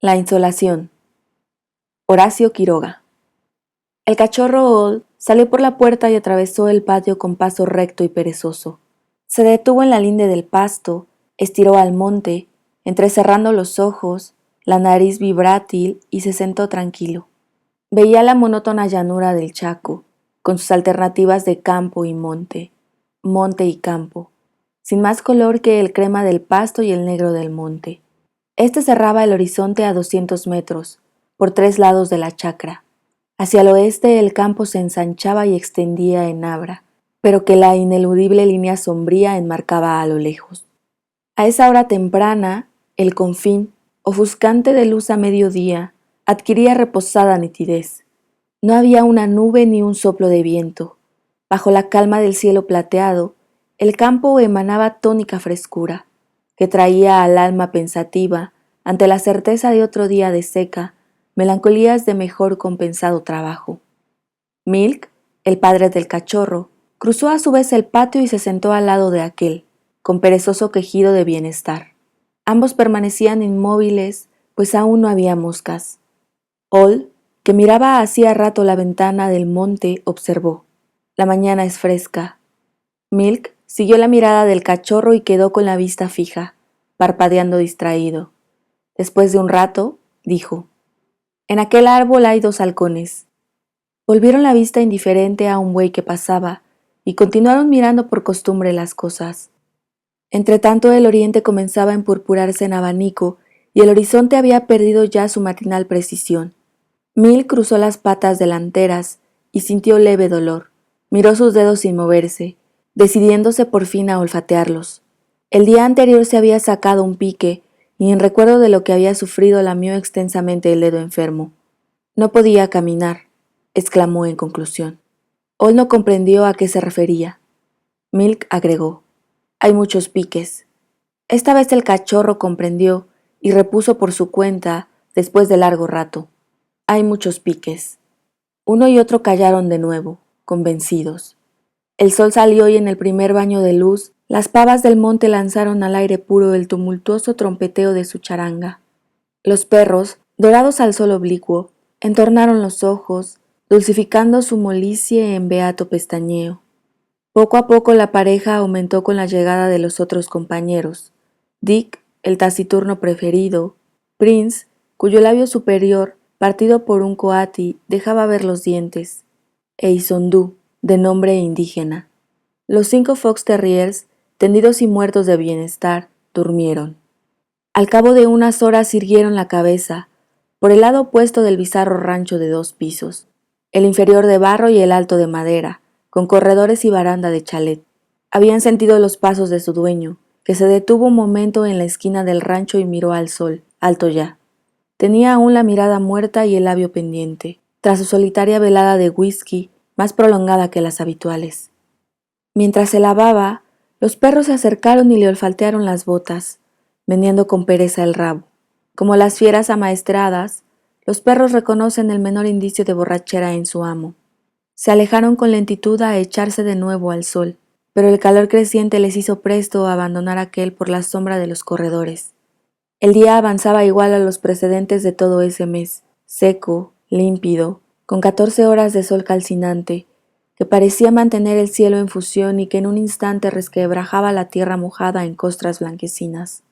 La insolación. Horacio Quiroga. El cachorro Old salió por la puerta y atravesó el patio con paso recto y perezoso. Se detuvo en la linde del pasto, estiró al monte, entrecerrando los ojos, la nariz vibrátil y se sentó tranquilo. Veía la monótona llanura del Chaco, con sus alternativas de campo y monte, monte y campo, sin más color que el crema del pasto y el negro del monte. Este cerraba el horizonte a 200 metros, por 3 lados de la chacra. Hacia el oeste el campo se ensanchaba y extendía en abra, pero que la ineludible línea sombría enmarcaba a lo lejos. A esa hora temprana, el confín, ofuscante de luz a mediodía, adquiría reposada nitidez. No había una nube ni un soplo de viento. Bajo la calma del cielo plateado, el campo emanaba tónica frescura, que traía al alma pensativa, ante la certeza de otro día de seca, melancolías de mejor compensado trabajo. Milk, el padre del cachorro, cruzó a su vez el patio y se sentó al lado de aquel, con perezoso quejido de bienestar. Ambos permanecían inmóviles, pues aún no había moscas. Old, que miraba hacía rato la ventana del monte, observó: la mañana es fresca. Milk siguió la mirada del cachorro y quedó con la vista fija, parpadeando distraído. Después de un rato, dijo: en aquel árbol hay 2 halcones. Volvieron la vista indiferente a un buey que pasaba y continuaron mirando por costumbre las cosas. Entretanto el oriente comenzaba a empurpurarse en abanico y el horizonte había perdido ya su matinal precisión. Milk cruzó las patas delanteras y sintió leve dolor. Miró sus dedos sin moverse, decidiéndose por fin a olfatearlos. El día anterior se había sacado un pique y en recuerdo de lo que había sufrido lamió extensamente el dedo enfermo. No podía caminar, exclamó en conclusión. Old no comprendió a qué se refería. Milk agregó: hay muchos piques. Esta vez el cachorro comprendió y repuso por su cuenta después de largo rato: hay muchos piques. Uno y otro callaron de nuevo, convencidos. El sol salió y en el primer baño de luz, las pavas del monte lanzaron al aire puro el tumultuoso trompeteo de su charanga. Los perros, dorados al sol oblicuo, entornaron los ojos, dulcificando su molicie en beato pestañeo. Poco a poco la pareja aumentó con la llegada de los otros compañeros. Dick, el taciturno preferido; Prince, cuyo labio superior, partido por un coati, dejaba ver los dientes; e Isondú, de nombre indígena. Los 5 fox terriers, tendidos y muertos de bienestar, durmieron. Al cabo de unas horas irguieron la cabeza, por el lado opuesto del bizarro rancho de 2 pisos, el inferior de barro y el alto de madera, con corredores y baranda de chalet. Habían sentido los pasos de su dueño, que se detuvo un momento en la esquina del rancho y miró al sol, alto ya. Tenía aún la mirada muerta y el labio pendiente, tras su solitaria velada de whisky, más prolongada que las habituales. Mientras se lavaba, los perros se acercaron y le olfatearon las botas, meneando con pereza el rabo. Como las fieras amaestradas, los perros reconocen el menor indicio de borrachera en su amo. Se alejaron con lentitud a echarse de nuevo al sol, pero el calor creciente les hizo presto a abandonar aquel por la sombra de los corredores. El día avanzaba igual a los precedentes de todo ese mes, seco, límpido, con 14 horas de sol calcinante, que parecía mantener el cielo en fusión y que en un instante resquebrajaba la tierra mojada en costras blanquecinas.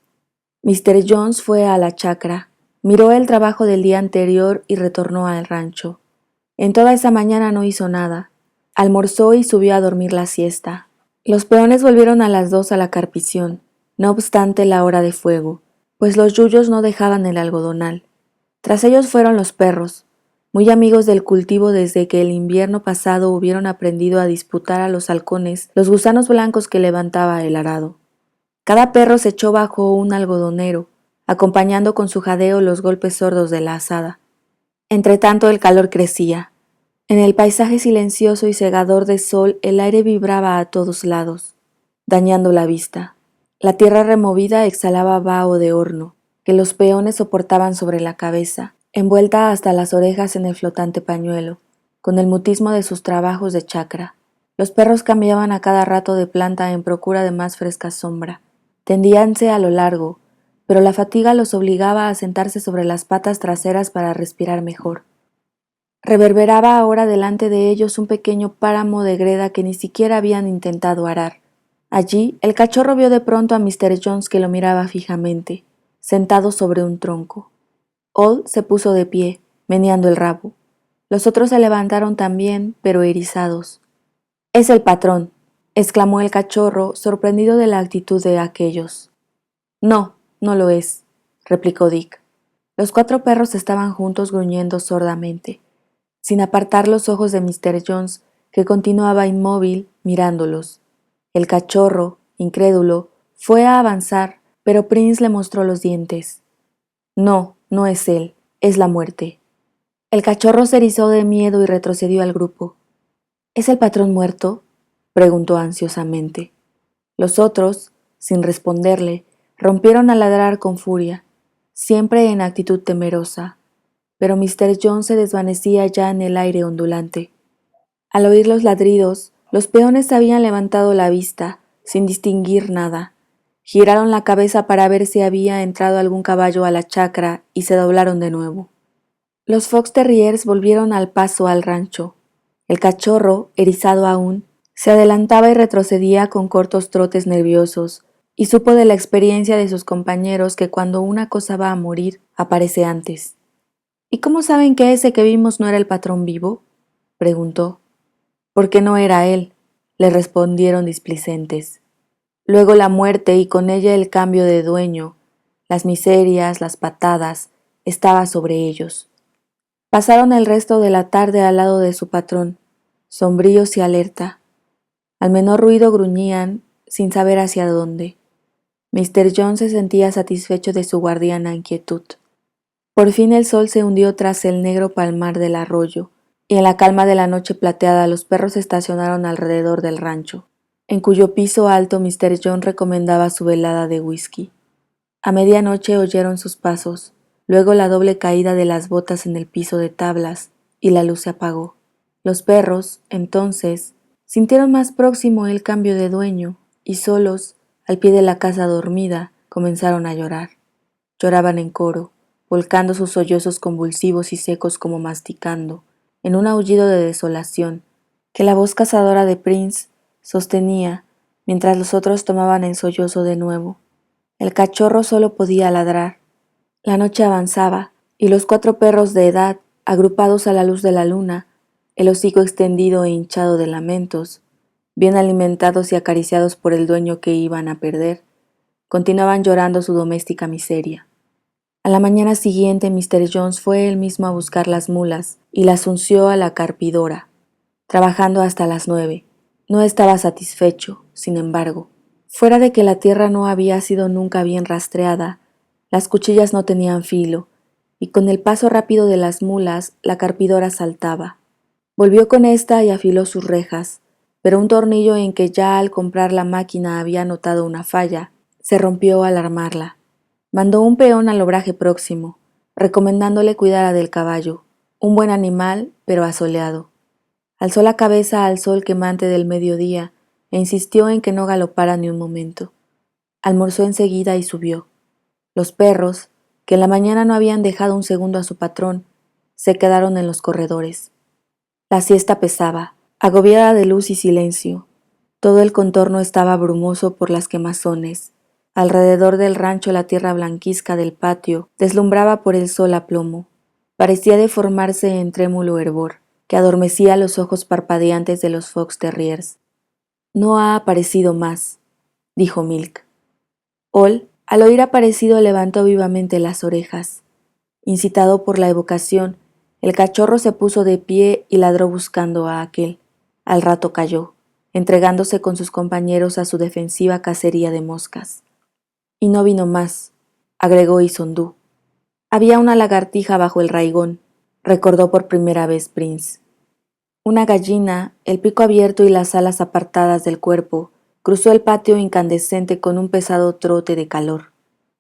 Mr. Jones fue a la chacra, miró el trabajo del día anterior y retornó al rancho. En toda esa mañana no hizo nada. Almorzó y subió a dormir la siesta. Los peones volvieron a las 2 a la carpición, no obstante la hora de fuego, pues los yuyos no dejaban el algodonal. Tras ellos fueron los perros, muy amigos del cultivo desde que el invierno pasado hubieron aprendido a disputar a los halcones los gusanos blancos que levantaba el arado. Cada perro se echó bajo un algodonero, acompañando con su jadeo los golpes sordos de la azada. Entretanto el calor crecía. En el paisaje silencioso y cegador de sol el aire vibraba a todos lados, dañando la vista. La tierra removida exhalaba vaho de horno, que los peones soportaban sobre la cabeza, envuelta hasta las orejas en el flotante pañuelo, con el mutismo de sus trabajos de chacra. Los perros cambiaban a cada rato de planta en procura de más fresca sombra. Tendíanse a lo largo, pero la fatiga los obligaba a sentarse sobre las patas traseras para respirar mejor. Reverberaba ahora delante de ellos un pequeño páramo de greda que ni siquiera habían intentado arar. Allí, el cachorro vio de pronto a Mr. Jones que lo miraba fijamente, sentado sobre un tronco. Old se puso de pie, meneando el rabo. Los otros se levantaron también, pero erizados. «Es el patrón», exclamó el cachorro, sorprendido de la actitud de aquellos. «No, no lo es», replicó Dick. Los 4 perros estaban juntos gruñendo sordamente, sin apartar los ojos de Mr. Jones, que continuaba inmóvil mirándolos. El cachorro, incrédulo, fue a avanzar, pero Prince le mostró los dientes. «No, no es él, es la muerte». El cachorro se erizó de miedo y retrocedió al grupo. «¿Es el patrón muerto?», preguntó ansiosamente. Los otros, sin responderle, rompieron a ladrar con furia, siempre en actitud temerosa, pero Mr. Jones se desvanecía ya en el aire ondulante. Al oír los ladridos, los peones habían levantado la vista, sin distinguir nada. Giraron la cabeza para ver si había entrado algún caballo a la chacra y se doblaron de nuevo. Los fox terriers volvieron al paso al rancho. El cachorro, erizado aún, se adelantaba y retrocedía con cortos trotes nerviosos, y supo de la experiencia de sus compañeros que cuando una cosa va a morir, aparece antes. «¿Y cómo saben que ese que vimos no era el patrón vivo?», preguntó. «Porque no era él», le respondieron displicentes. Luego la muerte y con ella el cambio de dueño, las miserias, las patadas, estaba sobre ellos. Pasaron el resto de la tarde al lado de su patrón, sombríos y alerta. Al menor ruido gruñían, sin saber hacia dónde. Mr. Jones se sentía satisfecho de su guardiana inquietud. Por fin el sol se hundió tras el negro palmar del arroyo, y en la calma de la noche plateada los perros se estacionaron alrededor del rancho, en cuyo piso alto Mr. Jones recomendaba su velada de whisky. A medianoche oyeron sus pasos, luego la doble caída de las botas en el piso de tablas, y la luz se apagó. Los perros, entonces, sintieron más próximo el cambio de dueño, y solos, al pie de la casa dormida, comenzaron a llorar. Lloraban en coro, volcando sus sollozos convulsivos y secos como masticando, en un aullido de desolación, que la voz cazadora de Prince sostenía, mientras los otros tomaban el sollozo de nuevo. El cachorro solo podía ladrar. La noche avanzaba, y los 4 perros de edad, agrupados a la luz de la luna, el hocico extendido e hinchado de lamentos, bien alimentados y acariciados por el dueño que iban a perder, continuaban llorando su doméstica miseria. A la mañana siguiente Mr. Jones fue él mismo a buscar las mulas y las unció a la carpidora, trabajando hasta las 9. No estaba satisfecho, sin embargo. Fuera de que la tierra no había sido nunca bien rastreada, las cuchillas no tenían filo, y con el paso rápido de las mulas la carpidora saltaba. Volvió con esta y afiló sus rejas, pero un tornillo en que ya al comprar la máquina había notado una falla, se rompió al armarla. Mandó un peón al obraje próximo, recomendándole cuidara del caballo, un buen animal, pero asoleado. Alzó la cabeza al sol quemante del mediodía e insistió en que no galopara ni un momento. Almorzó enseguida y subió. Los perros, que en la mañana no habían dejado un segundo a su patrón, se quedaron en los corredores. La siesta pesaba, agobiada de luz y silencio. Todo el contorno estaba brumoso por las quemazones. Alrededor del rancho la tierra blanquizca del patio deslumbraba por el sol a plomo. Parecía deformarse en trémulo hervor, que adormecía los ojos parpadeantes de los fox terriers. «No ha aparecido más», dijo Milk. All, al oír aparecido, levantó vivamente las orejas. Incitado por la evocación, el cachorro se puso de pie y ladró buscando a aquel. Al rato cayó, entregándose con sus compañeros a su defensiva cacería de moscas. «Y no vino más», agregó Isondú. «Había una lagartija bajo el raigón», recordó por primera vez Prince. Una gallina, el pico abierto y las alas apartadas del cuerpo, cruzó el patio incandescente con un pesado trote de calor.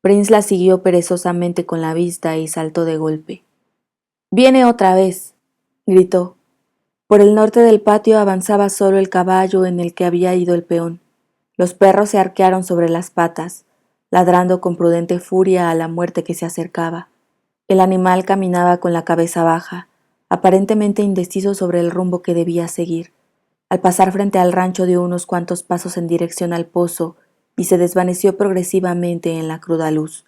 Prince la siguió perezosamente con la vista y saltó de golpe. «¡Viene otra vez!», gritó. Por el norte del patio avanzaba solo el caballo en el que había ido el peón. Los perros se arquearon sobre las patas. ladrando con prudente furia a la muerte que se acercaba. El animal caminaba con la cabeza baja, aparentemente indeciso sobre el rumbo que debía seguir. Al pasar frente al rancho dio unos cuantos pasos en dirección al pozo y se desvaneció progresivamente en la cruda luz.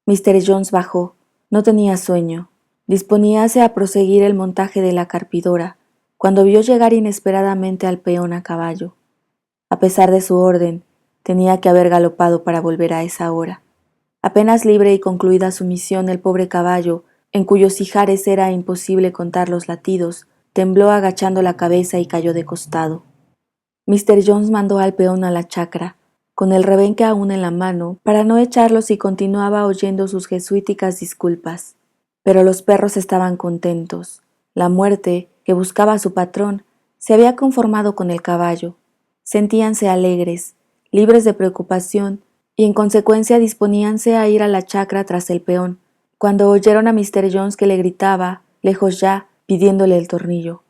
Mr. Jones bajó. No tenía sueño. Disponíase a proseguir el montaje de la carpidora, cuando vio llegar inesperadamente al peón a caballo. A pesar de su orden, tenía que haber galopado para volver a esa hora. Apenas libre y concluida su misión, el pobre caballo, en cuyos ijares era imposible contar los latidos, tembló agachando la cabeza y cayó de costado. Mr. Jones mandó al peón a la chacra, con el rebenque aún en la mano, para no echarlo si continuaba oyendo sus jesuíticas disculpas. Pero los perros estaban contentos. La muerte, que buscaba a su patrón, se había conformado con el caballo. Sentíanse alegres, libres de preocupación, y en consecuencia disponíanse a ir a la chacra tras el peón, cuando oyeron a Mr. Jones que le gritaba, lejos ya, pidiéndole el tornillo.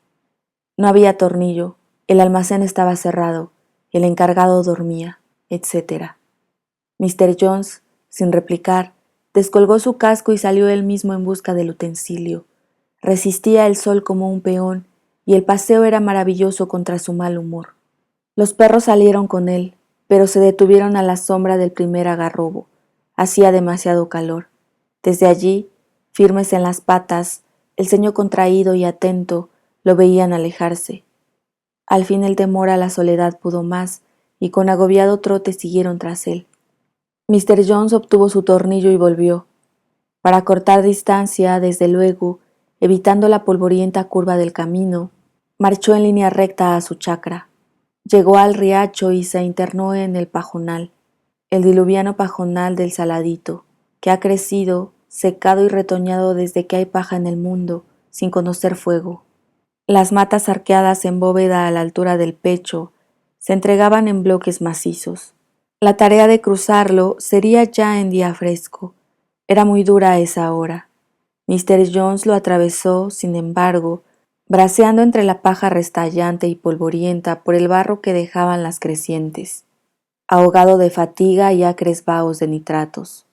No había tornillo, el almacén estaba cerrado, el encargado dormía, etc. Mr. Jones, sin replicar, descolgó su casco y salió él mismo en busca del utensilio. Resistía el sol como un peón, y el paseo era maravilloso contra su mal humor. Los perros salieron con él, pero se detuvieron a la sombra del primer agarrobo. Hacía demasiado calor. Desde allí, firmes en las patas, el ceño contraído y atento, lo veían alejarse. Al fin el temor a la soledad pudo más, y con agobiado trote siguieron tras él. Mr. Jones obtuvo su tornillo y volvió. Para cortar distancia, desde luego, evitando la polvorienta curva del camino, marchó en línea recta a su chacra. Llegó al riacho y se internó en el pajonal, el diluviano pajonal del Saladito, que ha crecido, secado y retoñado desde que hay paja en el mundo, sin conocer fuego. Las matas arqueadas en bóveda a la altura del pecho se entregaban en bloques macizos. La tarea de cruzarlo sería ya en día fresco. Era muy dura a esa hora. Mr. Jones lo atravesó, sin embargo, braceando entre la paja restallante y polvorienta por el barro que dejaban las crecientes, ahogado de fatiga y acres vaos de nitratos.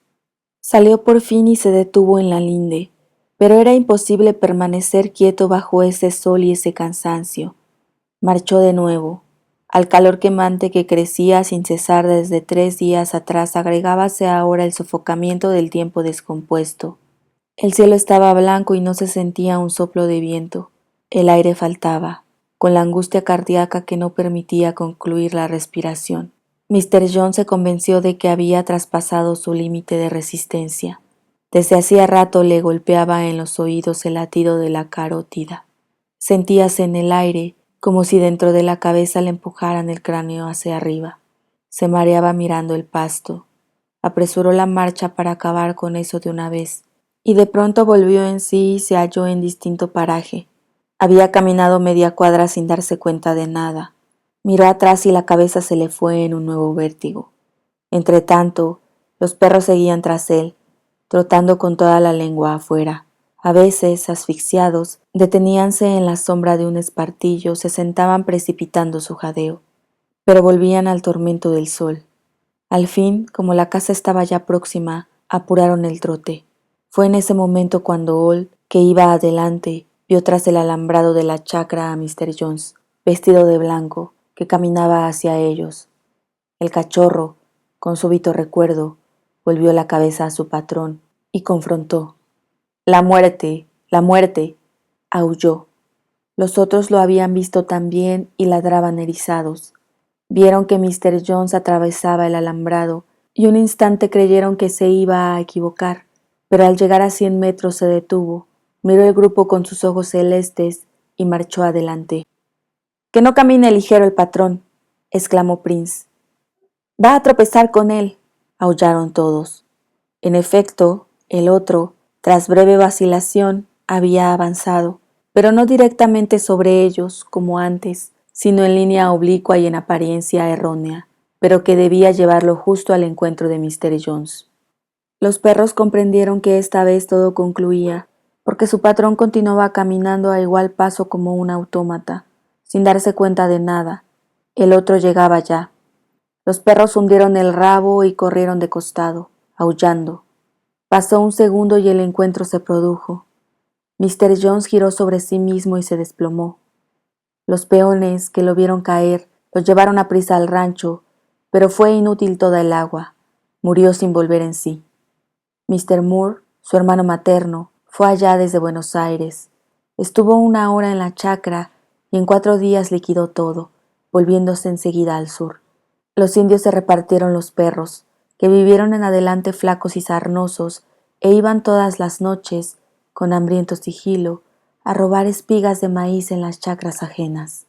Salió por fin y se detuvo en la linde, pero era imposible permanecer quieto bajo ese sol y ese cansancio. Marchó de nuevo. Al calor quemante que crecía sin cesar desde 3 días atrás agregábase ahora el sofocamiento del tiempo descompuesto. El cielo estaba blanco y no se sentía un soplo de viento. El aire faltaba, con la angustia cardíaca que no permitía concluir la respiración. Mr. Jones se convenció de que había traspasado su límite de resistencia. Desde hacía rato le golpeaba en los oídos el latido de la carótida. Sentíase en el aire como si dentro de la cabeza le empujaran el cráneo hacia arriba. Se mareaba mirando el pasto. Apresuró la marcha para acabar con eso de una vez, y de pronto volvió en sí y se halló en distinto paraje. Había caminado media cuadra sin darse cuenta de nada. Miró atrás y la cabeza se le fue en un nuevo vértigo. Entretanto, los perros seguían tras él, trotando con toda la lengua afuera. A veces, asfixiados, deteníanse en la sombra de un espartillo, se sentaban precipitando su jadeo, pero volvían al tormento del sol. Al fin, como la casa estaba ya próxima, apuraron el trote. Fue en ese momento cuando Old, que iba adelante, vio tras el alambrado de la chacra a Mr. Jones, vestido de blanco, que caminaba hacia ellos. El cachorro, con súbito recuerdo, volvió la cabeza a su patrón y confrontó. ¡La muerte! ¡La muerte! Aulló. Los otros lo habían visto también y ladraban erizados. Vieron que Mr. Jones atravesaba el alambrado y un instante creyeron que se iba a equivocar, pero al llegar a 100 metros se detuvo, miró el grupo con sus ojos celestes y marchó adelante. —¡Que no camine ligero el patrón! —exclamó Prince. —Va a tropezar con él —aullaron todos. En efecto, el otro, tras breve vacilación, había avanzado, pero no directamente sobre ellos, como antes, sino en línea oblicua y en apariencia errónea, pero que debía llevarlo justo al encuentro de Mr. Jones. Los perros comprendieron que esta vez todo concluía, porque su patrón continuaba caminando a igual paso como un autómata, sin darse cuenta de nada. El otro llegaba ya. Los perros hundieron el rabo y corrieron de costado, aullando. Pasó un segundo y el encuentro se produjo. Mr. Jones giró sobre sí mismo y se desplomó. Los peones, que lo vieron caer, lo llevaron a prisa al rancho, pero fue inútil toda el agua. Murió sin volver en sí. Mr. Moore, su hermano materno, fue allá desde Buenos Aires. Estuvo 1 hora en la chacra y en 4 días liquidó todo, volviéndose enseguida al sur. Los indios se repartieron los perros, que vivieron en adelante flacos y sarnosos, e iban todas las noches, con hambriento sigilo, a robar espigas de maíz en las chacras ajenas.